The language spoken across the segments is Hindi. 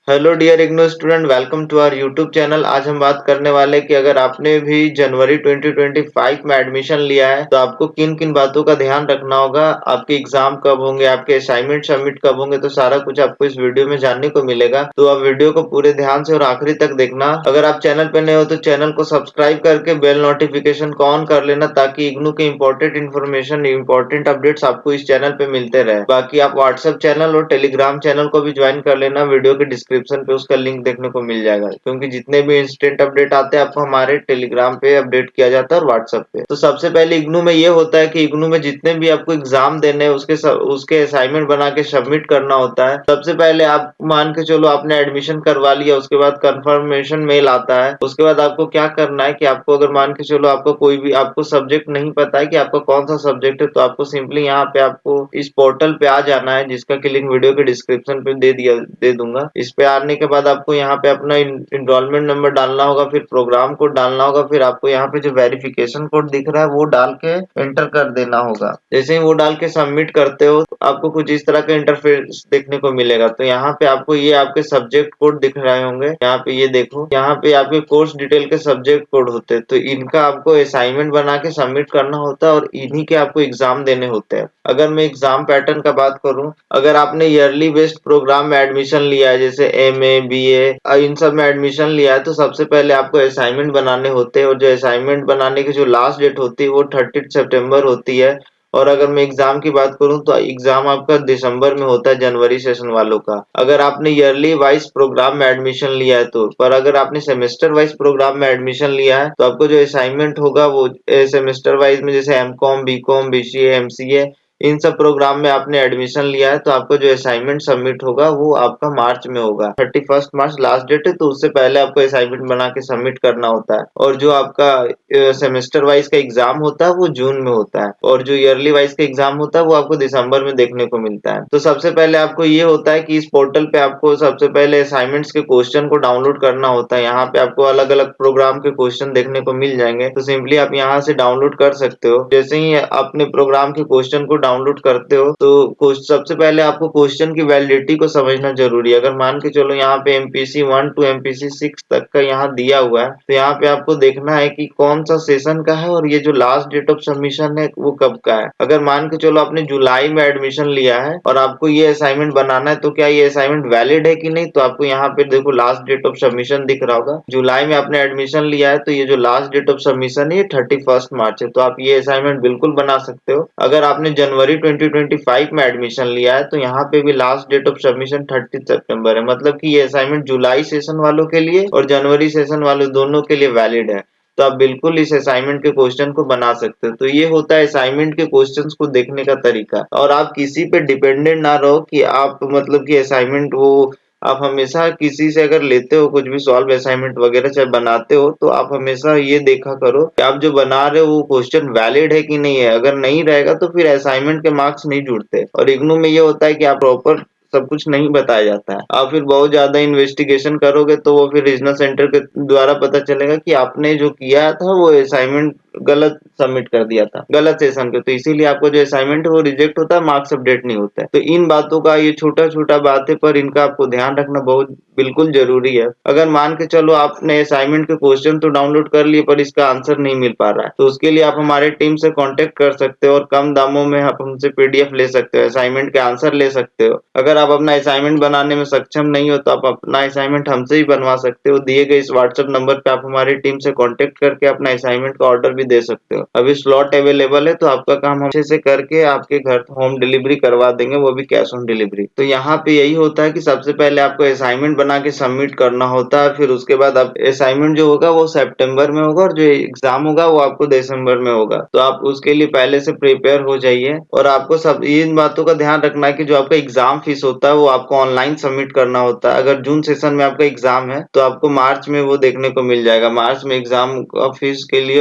Hello dear IGNOU student, welcome to our YouTube channel. आज हम बात करने वाले कि अगर आपने भी जनवरी 2025 में एडमिशन लिया है तो आपको किन किन बातों का ध्यान रखना होगा, आपके एग्जाम कब होंगे, आपके असाइनमेंट सबमिट कब होंगे। तो सारा कुछ आपको इस वीडियो में जानने को मिलेगा, तो आप वीडियो को पूरे ध्यान से और आखिरी तक देखना। अगर आप चैनल पे नए हो तो चैनल को सब्सक्राइब करके बेल नोटिफिकेशन को ऑन कर लेना, ताकि इग्नू के इंपॉर्टेंट इन्फॉर्मेशन, इंपॉर्टेंट अपडेट्स आपको इस चैनल पे मिलते रहे। बाकी आप व्हाट्सएप चैनल और टेलीग्राम चैनल को भी ज्वाइन कर लेना, वीडियो के डिस्क्रिप्शन पे उसका लिंक देखने को मिल जाएगा, क्योंकि जितने भी इंस्टेंट अपडेट आते हैं आपको हमारे टेलीग्राम पे अपडेट किया जाता है और व्हाट्सएप पे। तो सबसे पहले इग्नू में ये होता है कि इग्नू में जितने भी आपको एग्जाम देने हैं उसके असाइनमेंट बना के सबमिट करना होता है। सबसे पहले आप मान के चलो आपने एडमिशन करवा लिया, उसके बाद कंफर्मेशन मेल आता है। उसके बाद आपको क्या करना है कि आपको अगर मान के चलो आपको कोई भी आपको सब्जेक्ट नहीं पता है कि आपका कौन सा सब्जेक्ट है, तो आपको सिंपली यहाँ पे आपको इस पोर्टल पे आ जाना है, जिसका कि लिंक वीडियो के डिस्क्रिप्शन पे दे दूंगा। इस पे आने के बाद आपको यहाँ पे अपना इनरोलमेंट नंबर डालना होगा, फिर प्रोग्राम कोड डालना होगा, फिर आपको यहाँ पे जो वेरिफिकेशन कोड दिख रहा है वो डाल के एंटर कर देना होगा। जैसे ही वो डाल के सबमिट करते हो तो आपको कुछ इस तरह का इंटरफेस देखने को मिलेगा। तो यहाँ पे आपको ये आपके सब्जेक्ट कोड दिख रहे होंगे, यहाँ पे ये देखो, यहाँ पे आपके कोर्स डिटेल के सब्जेक्ट कोड होते हैं। तो इनका आपको असाइनमेंट बना के सबमिट करना होता है और इन्हीं के आपको एग्जाम देने होते हैं। अगर मैं एग्जाम पैटर्न का बात करूं, अगर आपने ईयरली बेस्ड प्रोग्राम में एडमिशन लिया है, जैसे एमए, बीए, इन सब में एडमिशन लिया है, तो सबसे पहले आपको असाइनमेंट बनाने होते हैं। और जो असाइनमेंट बनाने की जो लास्ट डेट होती है वो 30 सितंबर होती है। और अगर मैं एग्जाम की बात करूं तो एग्जाम आपका दिसंबर में होता है, जनवरी सेशन वालों का। अगर आपने ईयरली वाइज प्रोग्राम में एडमिशन लिया है तो, पर अगर आपने सेमेस्टर वाइज प्रोग्राम में एडमिशन लिया है तो आपको जो असाइनमेंट होगा वो सेमेस्टर वाइज में, जैसे एमकॉम, बीकॉम, बीसीए, एमसीए, इन सब प्रोग्राम में आपने एडमिशन लिया है, तो आपको जो असाइनमेंट सबमिट होगा वो आपका मार्च में होगा। 31 मार्च लास्ट डेट है, तो उससे पहले आपको असाइनमेंट बना के सबमिट करना होता है। और जो आपका सेमेस्टर वाइज का एग्जाम होता है वो जून में होता है, और जो ईयरली वाइज का एग्जाम होता है वो आपको दिसंबर में देखने को मिलता है। तो सबसे पहले आपको ये होता है कि इस पोर्टल पे आपको सबसे पहले असाइनमेंट्स के क्वेश्चन को डाउनलोड करना होता है। यहाँ पे आपको अलग अलग प्रोग्राम के क्वेश्चन देखने को मिल जाएंगे, तो सिंपली आप यहाँ से डाउनलोड कर सकते हो। जैसे ही अपने प्रोग्राम के क्वेश्चन को डाउनलोड करते हो तो सबसे पहले आपको क्वेश्चन की वैलिडिटी को समझना जरूरी है। अगर मान के चलो यहाँ पे एमपीसी 1 टू एमपीसी 6 तक का यहाँ दिया हुआ है, तो यहाँ पे आपको देखना है कि कौन सा सेशन का है और ये जो लास्ट डेट ऑफ सबमिशन है वो कब का है। अगर मान के चलो आपने जुलाई में एडमिशन लिया है और आपको ये असाइनमेंट बनाना है, तो क्या ये असाइनमेंट वैलिड है कि नहीं। तो आपको यहाँ पे देखो लास्ट डेट ऑफ सबमिशन दिख रहा होगा, जुलाई में आपने एडमिशन लिया है, तो ये जो लास्ट डेट ऑफ सबमिशन है ये 31 मार्च है। तो आप ये असाइनमेंट बिल्कुल बना सकते हो। अगर आपने जनवरी 2025 में एडमिशन लिया है तो यहाँ पे भी लास्ट डेट ऑफ सबमिशन 30 सितंबर है, मतलब कि ये असाइनमेंट जुलाई सेशन वालों के लिए और जनवरी सेशन वालों दोनों के लिए वैलिड है। तो आप बिल्कुल इस असाइनमेंट के क्वेश्चन को बना सकते हो। तो ये होता है असाइनमेंट के क्वेश्चंस को देखने का तरीका। और आप किसी पे डिपेंडेंट ना रहो कि आप मतलब कि असाइनमेंट वो आप हमेशा किसी से अगर लेते हो कुछ भी सॉल्व असाइनमेंट वगैरह चाहे बनाते हो, तो आप हमेशा ये देखा करो कि आप जो बना रहे हो वो क्वेश्चन वैलिड है कि नहीं है। अगर नहीं रहेगा तो फिर असाइनमेंट के मार्क्स नहीं जुड़ते। और इग्नू में ये होता है कि आप प्रॉपर सब कुछ नहीं बताया जाता है। आप फिर बहुत ज्यादा इन्वेस्टिगेशन करोगे तो वो फिर रीजनल सेंटर के द्वारा पता चलेगा कि आपने जो किया था वो असाइनमेंट गलत सबमिट कर दिया था, गलत सेशन के। तो इसीलिए आपको जो असाइनमेंट है वो रिजेक्ट होता है, मार्क्स अपडेट नहीं होता है। तो इन बातों का, ये छोटा छोटा बात है पर इनका आपको ध्यान रखना बहुत बिल्कुल जरूरी है। अगर मान के चलो आपने असाइनमेंट के क्वेश्चन तो डाउनलोड कर लिए पर इसका आंसर नहीं मिल पा रहा है, तो उसके लिए आप हमारे टीम से कांटेक्ट कर सकते हो और कम दामों में आप हमसे पीडीएफ ले सकते हो, असाइनमेंट के आंसर ले सकते हो। अगर आप अपना असाइनमेंट बनाने में सक्षम नहीं हो तो आप अपना असाइनमेंट हमसे ही बनवा सकते हो। दिए गए इस व्हाट्सएप नंबर पे आप हमारी टीम से कांटेक्ट करके अपना असाइनमेंट का ऑर्डर भी दे सकते हो। अभी स्लॉट अवेलेबल है, तो आपका काम हम अच्छे से करके आपके घर होम डिलीवरी करवा देंगे, वो भी कैश ऑन डिलीवरी। तो यहाँ पे यही होता है कि सबसे पहले आपको असाइनमेंट बना के सबमिट करना होता है, फिर उसके बाद आप असाइनमेंट जो होगा वो सितंबर में होगा और जो एग्जाम होगा वो आपको दिसंबर में होगा। तो आप उसके लिए पहले से प्रिपेयर हो जाइए। और आपको सब इन बातों का ध्यान रखना है कि जो आपका एग्जाम फीस होता है वो आपको ऑनलाइन सबमिट करना होता है। अगर जून सेशन में आपका एग्जाम है तो आपको मार्च में वो देखने को मिल जाएगा। मार्च में एग्जाम फीस के लिए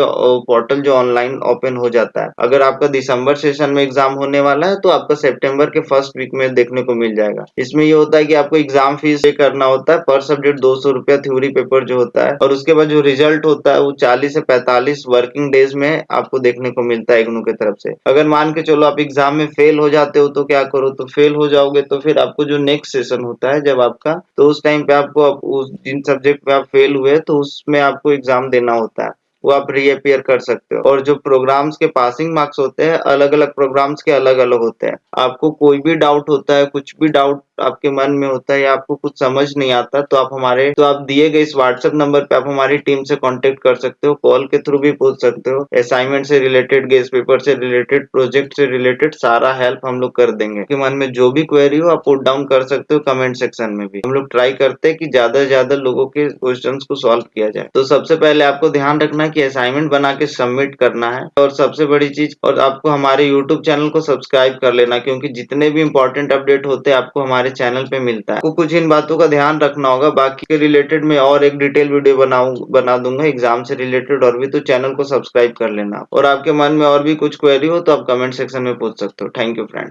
पोर्टल जो ऑनलाइन ओपन हो जाता है। अगर आपका दिसंबर सेशन में एग्जाम होने वाला है तो आपका सितंबर के फर्स्ट वीक में देखने को मिल जाएगा। इसमें ये होता है कि आपको एग्जाम फीस पे करना होता है, पर सब्जेक्ट 200 रुपया थ्योरी पेपर जो होता है, और उसके बाद जो रिजल्ट होता है वो 40 से 45 वर्किंग डेज में आपको देखने को मिलता है इग्नू की तरफ से। अगर मान के चलो आप एग्जाम में फेल हो जाते हो तो क्या करो, तो फेल हो जाओगे तो फिर आपको जो नेक्स्ट सेशन होता है जब आपका, तो उस टाइम पे आपको उस जिन सब्जेक्ट पे आप फेल हुए तो उसमें आपको एग्जाम देना होता है, वो आप रीअपियर कर सकते हो। और जो प्रोग्राम्स के पासिंग मार्क्स होते हैं अलग अलग प्रोग्राम्स के अलग अलग होते हैं। आपको कोई भी डाउट होता है, कुछ भी डाउट आपके मन में होता है या आपको कुछ समझ नहीं आता तो आप दिए गए इस व्हाट्सएप नंबर पे आप हमारी टीम से कांटेक्ट कर सकते हो, कॉल के थ्रू भी पूछ सकते हो। असाइनमेंट से रिलेटेड, गेस्ट पेपर से रिलेटेड, प्रोजेक्ट से रिलेटेड सारा हेल्प हम लोग कर देंगे। कि मन में जो भी क्वेरी हो आप पुट डाउन कर सकते हो कमेंट सेक्शन में भी। हम लोग ट्राई करते हैं कि ज्यादा से ज्यादा लोगों के क्वेश्चंस को सॉल्व किया जाए। तो सबसे पहले आपको ध्यान रखना कि असाइनमेंट बना के सबमिट करना है, और सबसे बड़ी चीज, और आपको हमारे यूट्यूब चैनल को सब्सक्राइब कर लेना, क्योंकि जितने भी इंपॉर्टेंट अपडेट होते हैं आपको हमारे चैनल पे मिलता है। आपको कुछ इन बातों का ध्यान रखना होगा। बाकी के रिलेटेड में और एक डिटेल वीडियो बना दूंगा एग्जाम से रिलेटेड, और भी तो चैनल को सब्सक्राइब कर लेना। और आपके मन में और भी कुछ क्वेरी हो तो आप कमेंट सेक्शन में पूछ सकते हो। Thank you friend.